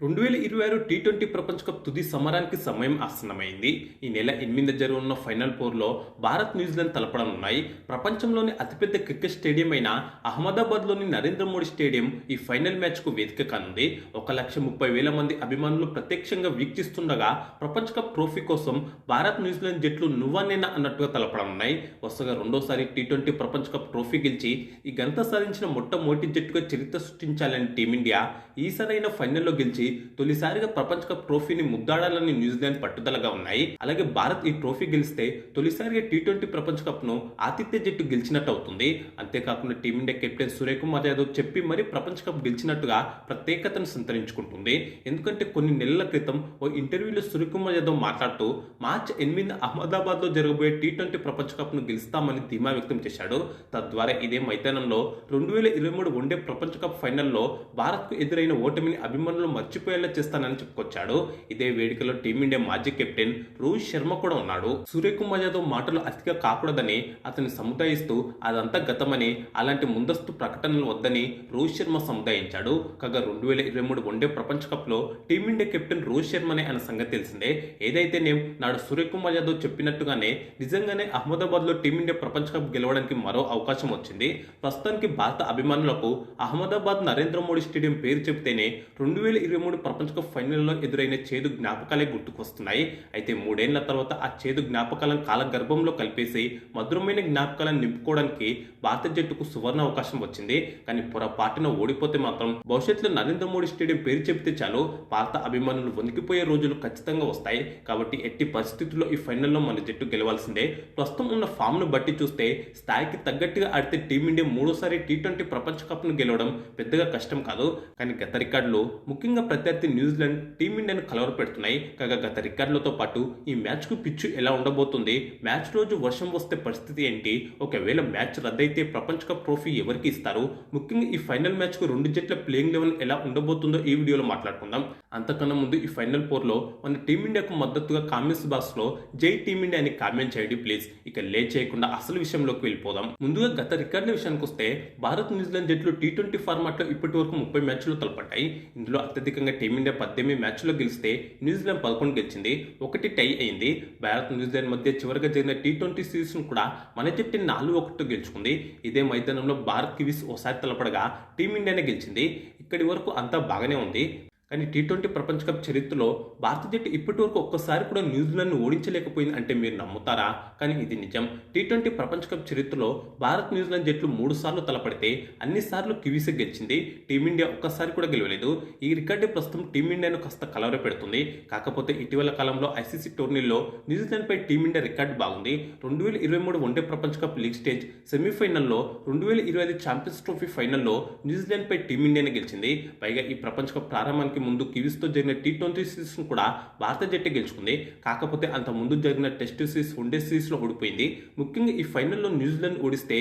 2026 T20 ప్రపంచ cup తుది సమరానికి సమయం ఆసన్నమైంది. ఈ నెల 8 జరగనున్న ఫైనల్ పోర్లో భారత్, న్యూజిలాండ్ తలపడనున్నాయి. ప్రపంచంలోని అతిపెద్ద క్రికెట్ స్టేడియం అయిన అహ్మదాబాద్లోని నరేంద్ర మోడీ స్టేడియం ఈ ఫైనల్ మ్యాచ్కు వేదిక కానుంది. 1,30,000 మంది అభిమానులు ప్రత్యక్షంగా వీక్షిస్తుండగా ప్రపంచ కప్ ట్రోఫీ కోసం భారత్, న్యూజిలాండ్ జట్లు నువ్వా నేనా అన్నట్టుగా తలపడనున్నాయి. వరుసగా రెండోసారి టీ20 ప్రపంచ కప్ ట్రోఫీ గెలిచి ఈ ఘనత సాధించిన మొట్టమొదటి జట్టుగా చరిత్ర సృష్టించాలని టీమిండియా ఈసారైన ఫైనల్లో గెలిచి తొలిసారిగా ప్రపంచ కప్ ట్రోఫీని ముద్దాడాలని న్యూజిలాండ్ పట్టుదలగా ఉన్నాయి. అలాగే భారత్ ఈ ట్రోఫీ గెలిస్తే తొలిసారిగా టీ20 ప్రపంచ కప్ ను ఆతిథ్య జట్టు గెలిచినట్టు అవుతుంది. అంతేకాకుండా టీమిండియా కెప్టెన్ సూర్యకుమార్ యాదవ్ చెప్పి మరీ ప్రపంచ కప్ గెలిచినట్టుగా ప్రత్యేకతను సంతరించుకుంటుంది. ఎందుకంటే కొన్ని నెలల క్రితం ఓ ఇంటర్వ్యూలో సూర్యకుమార్ యాదవ్ మాట్లాడుతూ మార్చి 8 అహ్మదాబాద్ లో జరగబోయే టీ20 ప్రపంచ కప్ ను గెలుస్తామని ధీమా వ్యక్తం చేశాడు. తద్వారా ఇదే మైదానంలో 2023 వన్డే ప్రపంచ కప్ ఫైనల్లో భారత్ కు ఎదురైన ఓటమిని అభిమానులు మర్చిపోయేలా చేస్తానని చెప్పుకొచ్చాడు. ఇదే వేడుకలో టీమిండియా మాజీ కెప్టెన్ రోహిత్ శర్మ కూడా ఉన్నాడు. సూర్యకుమార్ యాదవ్ మాటలు అతిగా కాకూడదని అతన్ని సముదాయిస్తూ అదంతా గతమని, అలాంటి ముందస్తు ప్రకటనలు వద్దని రోహిత్ శర్మ సముదాయించాడు. కాగా 2023 వన్డే ప్రపంచ కప్ లో టీమిండియా కెప్టెన్ రోహిత్ శర్మనే అన్న సంగతి తెలిసిందే. ఏదైతేనే నాడు సూర్యకుమార్ యాదవ్ చెప్పినట్టుగానే నిజంగానే అహ్మదాబాద్ లో టీమిండియా ప్రపంచ కప్ గెలవడానికి మరో అవకాశం వచ్చింది. ప్రస్తుతానికి భారత అభిమానులకు అహ్మదాబాద్ నరేంద్ర మోడీ స్టేడియం పేరు చెబితేనే 2023 ప్రపంచ కప్ ఫైనల్లో ఎదురైన చేదు జ్ఞాపకాలే గుర్తుకొస్తున్నాయి. అయితే 3 ఏళ్ల తర్వాత ఆ చేదు జ్ఞాపకాలను కాలగర్భంలో కలిపేసి మధురమైన జ్ఞాపకాలను నింపుకోవడానికి భారత జట్టుకు సువర్ణ అవకాశం వచ్చింది. కానీ పొరపాటున ఓడిపోతే మాత్రం భవిష్యత్తులో నరేంద్ర మోడీ స్టేడియం పేరు చెబితే చాలు భారత అభిమానులు వణికిపోయే రోజులు ఖచ్చితంగా వస్తాయి. కాబట్టి ఎట్టి పరిస్థితుల్లో ఈ ఫైనల్లో మన జట్టు గెలవాల్సిందే. ప్రస్తుతం ఉన్న ఫామ్ ను బట్టి చూస్తే స్థాయికి తగ్గట్టుగా ఆడితే టీమిండియా మూడోసారి టీ20 ప్రపంచ కప్ ను గెలవడం పెద్దగా కష్టం కాదు. కానీ గత రికార్డులు, ముఖ్యంగా ప్రత్యర్థి న్యూజిలాండ్ టీమిండియాను కలవరపెడుతున్నాయి. కాగా గత రికార్డులతో పాటు ఈ మ్యాచ్ కు పిచ్చు ఎలా ఉండబోతుంది, మ్యాచ్ రోజు వర్షం వస్తే పరిస్థితి ఏంటి, ఒకవేళ మ్యాచ్ రద్దయితే ప్రపంచ కప్ ట్రోఫీ ఎవరికి ఇస్తారు, ముఖ్యంగా ఈ ఫైనల్ మ్యాచ్ కు 2 జట్ల ప్లేయింగ్ లెవెల్ ఎలా ఉండబోతుందో ఈ వీడియోలో మాట్లాడుకుందాం. అంతకన్నా ముందు ఈ ఫైనల్ పోర్ లో మన టీమిండియాకు మద్దతుగా కామెంట్స్ బాక్స్ లో జై టీమిండియా అని కామెంట్ చేయండి ప్లీజ్. ఇక లేట్ చేయకుండా అసలు విషయంలోకి వెళ్ళిపోదాం. ముందుగా గత రికార్డుల విషయానికి వస్తే భారత్, న్యూజిలాండ్ జట్లు టీ20 ఫార్మాట్ లో ఇప్పటి వరకు 30 మ్యాచ్లు తలపడ్డాయి. ఇందులో అత్యధికంగా టీమిండియా 18 మ్యాచ్లో గెలిస్తే న్యూజిలాండ్ 11 గెలిచింది, 1 టై అయింది. భారత్, న్యూజిలాండ్ మధ్య చివరిగా జరిగిన టీ20 సిరీస్ ను కూడా మన జట్టు 4-1 గెలుచుకుంది. ఇదే మైదానంలో భారత్ కివీస్ ఓసారి తలపడగా టీమిండియానే గెలిచింది. ఇక్కడి వరకు అంతా బాగానే ఉంది. కానీ టీ20 ప్రపంచ కప్ చరిత్రలో భారత జట్టు ఇప్పటి వరకు ఒక్కసారి కూడా న్యూజిలాండ్ను ఓడించలేకపోయింది అంటే మీరు నమ్ముతారా? కానీ ఇది నిజం. టీ20 ప్రపంచ కప్ చరిత్రలో భారత్, న్యూజిలాండ్ జట్లు 3 సార్లు తలపడితే అన్ని సార్లు కివీసే గెలిచింది. టీమిండియా ఒక్కసారి కూడా గెలవలేదు. ఈ రికార్డే ప్రస్తుతం టీమిండియాను కాస్త కలవర పెడుతుంది. కాకపోతే ఇటీవల కాలంలో ఐసీసీ టోర్నీల్లో న్యూజిలాండ్ పై టీమిండియా రికార్డు బాగుంది. 2023 వన్డే ప్రపంచ కప్ లీగ్ స్టేజ్ సెమీఫైనల్లో, 2025 ఛాంపియన్స్ ట్రోఫీ ఫైనల్లో న్యూజిలాండ్ పై టీమిండియానే గెలిచింది. పైగా ఈ ప్రపంచ కప్ ప్రారంభానికి ముందు కివీస్ తో జరిగిన టీ20 సిరీస్ ను కూడా భారత జట్టే గెలుచుకుంది. కాకపోతే అంత ముందు జరిగిన టెస్ట్ సిరీస్, వన్డే సిరీస్ లో ఓడిపోయింది. ముఖ్యంగా ఈ ఫైనల్లో న్యూజిలాండ్ ఓడిస్తే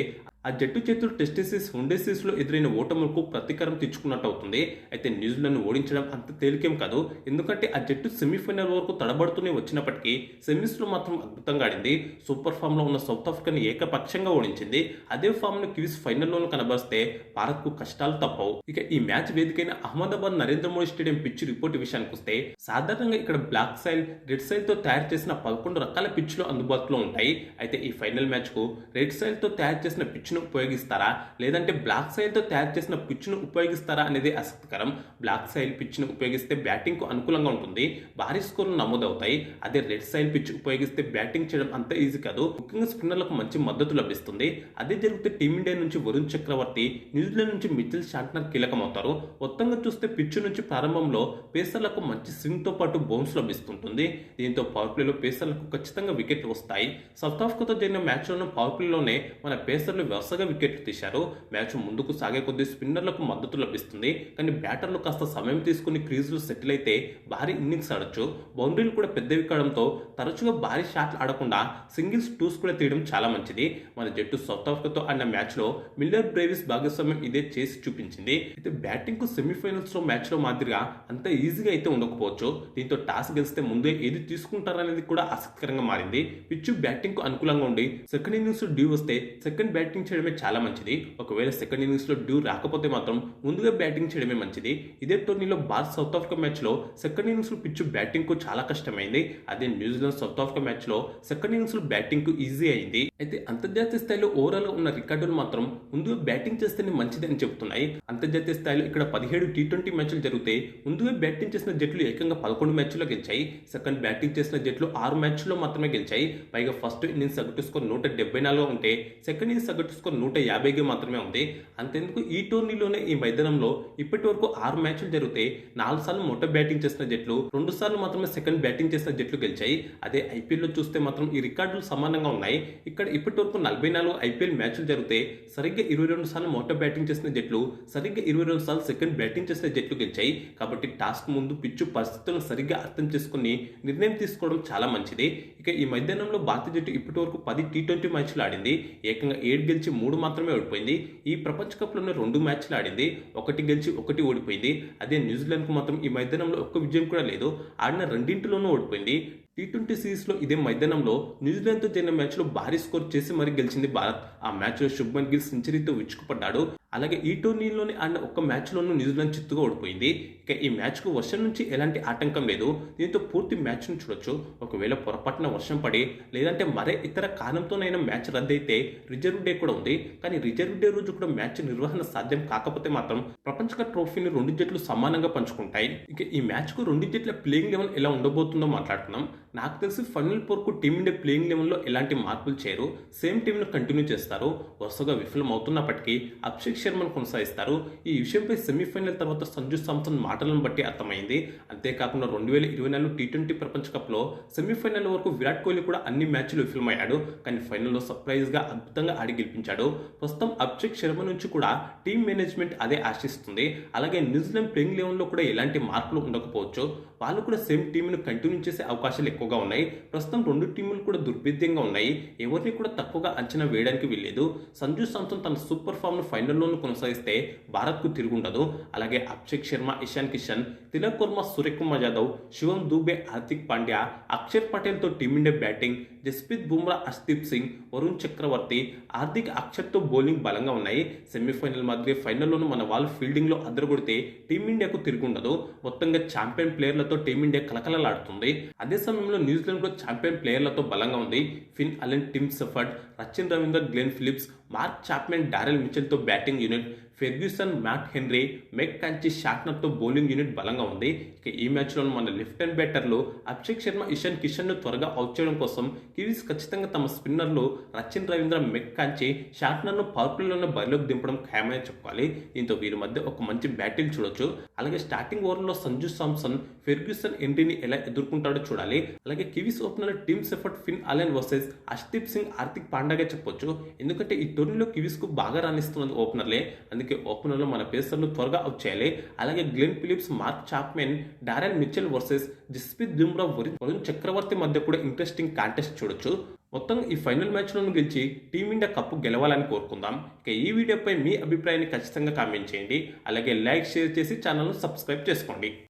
ఆ జట్టు చేతులు టెస్ట్ సిరీస్, వన్డే సిరీస్ లో ఎదురైన ఓటములకు ప్రతీకారం తెచ్చుకున్నట్టు అవుతుంది. అయితే న్యూజిలాండ్ ఓడించడం అంత తేలికేం కాదు. ఎందుకంటే ఆ జట్టు సెమీఫైనల్ వరకు తడబడుతూనే వచ్చినప్పటికీ సెమీస్ లో మాత్రం అద్భుతంగా ఆడింది. సూపర్ ఫామ్ లో ఉన్న సౌత్ ఆఫ్రికాని ఏకపక్షంగా ఓడించింది. అదే ఫామ్ ను కివీస్ ఫైనల్లోనూ కనబరిస్తే భారత్ కు కష్టాలు తప్పవు. ఇక ఈ మ్యాచ్ వేదికైన Ahmedabad Narendra Modi stadium pitch report విషయానికి వస్తే సాధారణంగా ఇక్కడ బ్లాక్ సైల్, రెడ్ సైల్ తో తయారు చేసిన 11 రకాల పిచ్లు అందుబాటులో ఉంటాయి. అయితే ఈ ఫైనల్ మ్యాచ్ కు రెడ్ సైల్ తో తయారు చేసిన పిచ్ ఉపయోగిస్తారా, లేదంటే బ్లాక్ సైల్ తో తయారు చేసిన పిచ్ ను ఉపయోగిస్తారా అనేది ఆసక్తికరం. బ్లాక్ సైల్ పిచ్ ను ఉపయోగిస్తే బ్యాటింగ్ కు అనుకూలంగా ఉంటుంది, భారీ స్కోర్లు నమోదవుతాయి. అదే రెడ్ సైల్ పిచ్ ఉపయోగిస్తే బ్యాటింగ్ చేయడం అంత ఈజీ కాదు, ముఖ్యంగా స్పిన్నర్లకు మంచి మద్దతు లభిస్తుంది. అదే జరిగితే టీమిండియా నుంచి వరుణ్ చక్రవర్తి, న్యూజిలాండ్ నుంచి మిచెల్ శాంట్నర్ కీలకమవుతారు. మొత్తంగా చూస్తే పిచ్ నుంచి ప్రారంభంలో పేసర్లకు మంచి స్వింగ్ తో పాటు బౌన్స్ లభిస్తుంటుంది. దీంతో పవర్ ప్లేలో పేసర్లకు ఖచ్చితంగా వికెట్లు వస్తాయి. సౌత్ ఆఫ్రికాతో జరిగిన మ్యాచ్ లోనూ పవర్ ప్లేలోనే మన పేసర్లు వరుసగా వికెట్లు తీశారు. మ్యాచ్ ముందుకు సాగే కొద్దీ స్పిన్నర్లకు మద్దతు లభిస్తుంది. కానీ బ్యాటర్లు కాస్త సమయం తీసుకుని క్రీజులు సెటిల్ అయితే భారీ ఇన్నింగ్స్ ఆడొచ్చు. బౌండరీలు కూడా పెద్దవి కావడంతో తరచుగా భారీ షాట్లు ఆడకుండా సింగిల్స్, టూస్ కూడా తీయడం చాలా మంచిది. మన జట్టు సౌత్ ఆఫ్రికాతో ఆడిన మ్యాచ్ లో మిల్లర్ బ్రేవిస్ భాగస్వామ్యం ఇదే చేసి చూపించింది. అయితే బ్యాటింగ్ కు సెమీఫైనల్స్ లో మ్యాచ్ లో మాదిరిగా అంత ఈజీగా అయితే ఉండకపోవచ్చు. దీంతో టాస్ గెలిస్తే ముందే ఏది తీసుకుంటారనేది కూడా ఆసక్తికరంగా మారింది. పిచ్ బ్యాటింగ్ కు అనుకూలంగా ఉండి సెకండ్ ఇన్నింగ్స్ డ్యూ వస్తే సెకండ్ బ్యాటింగ్ బ్యాటింగ్ చేయడమే చాలా మంచిది. ఒకవేళ సెకండ్ ఇన్నింగ్స్లో డ్యూ రాకపోతే మాత్రం ముందుగా బ్యాటింగ్ చేయడమే మంచిది. ఇదే టోర్నీలో భారత్ సౌత్ ఆఫ్రికా మ్యాచ్లో సెకండ్ ఇన్నింగ్స్లో పిచ్ బ్యాటింగ్కు చాలా కష్టమైంది. అదే న్యూజిలాండ్ సౌత్ ఆఫ్రికా మ్యాచ్లో సెకండ్ ఇన్నింగ్స్లో బ్యాటింగ్కు ఈజీ అయింది. అయితే అంతర్జాతీయ స్థాయిలో ఓవరాల్ ఉన్న రికార్డులు మాత్రం ముందుగా బ్యాటింగ్ చేస్తేనే మంచిది అని చెబుతున్నాయి. అంతర్జాతీయ స్థాయిలో ఇక్కడ 17 టీ20 మ్యాచ్లు జరిగితే ముందుగా బ్యాటింగ్ చేసిన జట్లు ఏకంగా 11 మ్యాచ్ల్లో గెలిచాయి. సెకండ్ బ్యాటింగ్ చేసిన జట్లు 6 మ్యాచ్ల్లో మాత్రమే గెలిచాయి. పైగా ఫస్ట్ ఇన్నింగ్స్ సగటు స్కోర్ 174 ఉంటే సెకండ్ ఇన్నింగ్స్ సగటు స్కోర్ 150 మాత్రమే ఉంది. అంతేందుకు ఈ టోర్నీలోనే ఈ మైదానంలో ఇప్పటి వరకు 6 మ్యాచ్లు జరిగితే 4 సార్లు మొదట బ్యాటింగ్ చేసిన జట్లు, 2 సార్లు మాత్రమే సెకండ్ బ్యాటింగ్ చేసిన జట్లు గెలిచాయి. అదే ఐపీఎల్లో చూస్తే మాత్రం ఈ రికార్డులు సమానంగా ఉన్నాయి. ఇక్కడ ఇప్పటి వరకు 44 ఐపీఎల్ మ్యాచ్లు జరిగితే సరిగ్గా 22 సార్లు మొదట బ్యాటింగ్ చేసిన జట్లు, సరిగ్గా 22 సార్లు సెకండ్ బ్యాటింగ్ చేసిన జట్లు గెలిచాయి. కాబట్టి టాస్క్ ముందు పిచ్చు పరిస్థితులను సరిగ్గా అర్థం చేసుకుని నిర్ణయం తీసుకోవడం చాలా మంచిది. ఇక ఈ మైదానంలో భారత జట్టు ఇప్పటి వరకు 10 టీ20 మ్యాచ్లు ఆడింది. ఏకంగా 7 గెలిచి 3 మాత్రమే ఓడిపోయింది. ఈ ప్రపంచ కప్లోనే 2 మ్యాచ్లు ఆడింది. 1 గెలిచి 1 ఓడిపోయింది. అదే న్యూజిలాండ్కు మాత్రం ఈ మైదానంలో ఒక్క విజయం కూడా లేదు. ఆడిన రెండింటిలోనూ ఓడిపోయింది. టీ20 సిరీస్లో ఇదే మైదానంలో న్యూజిలాండ్తో జరిగిన మ్యాచ్లో భారీ స్కోర్ చేసి మరీ గెలిచింది భారత్. ఆ మ్యాచ్లో శుభ్మన్ గిల్ సెంచరీతో విచ్చుకుపడ్డాడు. అలాగే ఈ టోర్నీలోనే ఆడిన ఒక్క మ్యాచ్లోనూ న్యూజిలాండ్ చిత్తుగా ఓడిపోయింది. ఇక ఈ మ్యాచ్కు వర్షం నుంచి ఎలాంటి ఆటంకం లేదు. దీంతో పూర్తి మ్యాచ్ను చూడొచ్చు. ఒకవేళ పొరపాటున వర్షం పడి లేదంటే మరే ఇతర కారణంతోనైనా మ్యాచ్ రద్దయితే రిజర్వ్ డే కూడా ఉంది. కానీ రిజర్వ్ డే రోజు కూడా మ్యాచ్ నిర్వహణ సాధ్యం కాకపోతే మాత్రం ప్రపంచ కప్ ట్రోఫీని 2 జట్లు సమానంగా పంచుకుంటాయి. ఇక ఈ మ్యాచ్కు 2 జట్ల ప్లేయింగ్ లెవెన్ ఎలా ఉండబోతుందో మాట్లాడుతున్నాం. నాకు తెలిసి ఫైనల్ పోర్కు టీమిండియా ప్లేయింగ్ లెవెన్లో ఎలాంటి మార్పులు చేయరు. సేమ్ టీంను కంటిన్యూ చేస్తారు. వరుసగా విఫలం అవుతున్నప్పటికీ అభిషేక్ శర్మను కొనసాగిస్తారు. ఈ విషయంపై సెమీఫైనల్ తర్వాత సంజు సామ్సన్ మాటలను బట్టి అర్థమైంది. అంతేకాకుండా 2024 టీ20 ప్రపంచ కప్లో సెమీఫైనల్ వరకు విరాట్ కోహ్లీ కూడా అన్ని మ్యాచ్లు విఫలమయ్యాడు. కానీ ఫైనల్లో సర్ప్రైజ్గా అద్భుతంగా ఆడి గెలిపించాడు. ప్రస్తుతం అభిషేక్ శర్మ నుంచి కూడా టీం మేనేజ్మెంట్ అదే ఆశిస్తుంది. అలాగే న్యూజిలాండ్ ప్లేయింగ్ లెవెన్లో కూడా ఎలాంటి మార్పులు ఉండకపోవచ్చు. వాళ్ళు కూడా సేమ్ టీంను కంటిన్యూ చేసే అవకాశాలు ఎక్కువగా ఉన్నాయి. ప్రస్తుతం 2 టీములు కూడా దుర్భేద్యంగా ఉన్నాయి. ఎవరిని కూడా తక్కువగా అంచనా వేయడానికి వీల్లేదు. సంజు సామ్సన్ తన సూపర్ ఫామ్ను ఫైనల్లోనూ కొనసాగిస్తే భారత్కు తిరుగుండదు. అలాగే అభిషేక్ శర్మ, ఇషాన్ కిషన్, తిలక్ వర్మ, సూర్యకుమార్ యాదవ్, శివం దూబే, హార్దిక్ పాండ్యా, అక్షర్ పటేల్తో టీమిండియా బ్యాటింగ్, జస్ప్రీత్ బుమ్రా, హర్షదీప్ సింగ్, వరుణ్ చక్రవర్తి, హార్దిక్, అక్షర్తో బౌలింగ్ బలంగా ఉన్నాయి. సెమీఫైనల్ మాదిరి ఫైనల్లోనూ మన వాళ్ళు ఫీల్డింగ్లో అదరగొడితే టీమిండియాకు తిరుగుండదు. మొత్తంగా ఛాంపియన్ ప్లేయర్లతో టీమిండియా కలకలలాడుతుంది. అదే సమయంలో న్యూజిలాండ్ కూడా ఛాంపియన్ ప్లేయర్లతో బలంగా ఉంది. Finn Allen, Tim Seifert, Rachin Ravinder, Glenn Phillips, Mark Chapman, Daryl మిచెల్తో batting unit, Ferguson, Matt Henry, McConchie, షాట్నర్తో బౌలింగ్ యూనిట్ బలంగా ఉంది. ఇక ఈ మ్యాచ్లో మన లెఫ్ట్ హ్యాండ్ బ్యాటర్లు అభిషేక్ శర్మ, ఇషాన్ కిషన్ను త్వరగా అవుట్ చేయడం కోసం కివీస్ ఖచ్చితంగా తమ స్పిన్నర్లు రచిన్ రవీంద్ర, మెక్ కాంచి, షాట్నర్ను పవర్ ప్లేలోనే బరిలోకి దింపడం ఖాయమని చెప్పుకోవాలి. దీంతో వీరి మధ్య ఒక మంచి బ్యాటింగ్ చూడొచ్చు. అలాగే స్టార్టింగ్ ఓవర్లో సంజు సామ్సన్, ఫెర్గ్యూసన్, హెన్రీని ఎలా ఎదుర్కొంటాడో చూడాలి. అలాగే Kiwis opener Tim Seifert, Finn Allen versus Harshdeep Singh, Hardik పాండ్యాగా చెప్పొచ్చు. ఎందుకంటే ఈ టోర్నీలో కివీస్కు బాగా రాణిస్తున్నది ఓపెనర్లే. అందుకే ఓపెనర్లో మన పేసర్లు త్వరగా అవుట్ చేయాలి. అలాగే Glenn Phillips, Mark Chapman, Daryl Mitchell versus Jasprit Bumrah, Varun Chakravarthy మధ్య కూడా ఇంట్రెస్టింగ్ కాంటెస్ట్ చూడొచ్చు. మొత్తం ఈ ఫైనల్ మ్యాచ్లను గెలిచి టీమిండియా కప్పు గెలవాలని కోరుకుందాం. ఇక ఈ వీడియోపై మీ అభిప్రాయాన్ని ఖచ్చితంగా కామెంట్ చేయండి. అలాగే లైక్, షేర్ చేసి ఛానల్ను సబ్స్క్రైబ్ చేసుకోండి.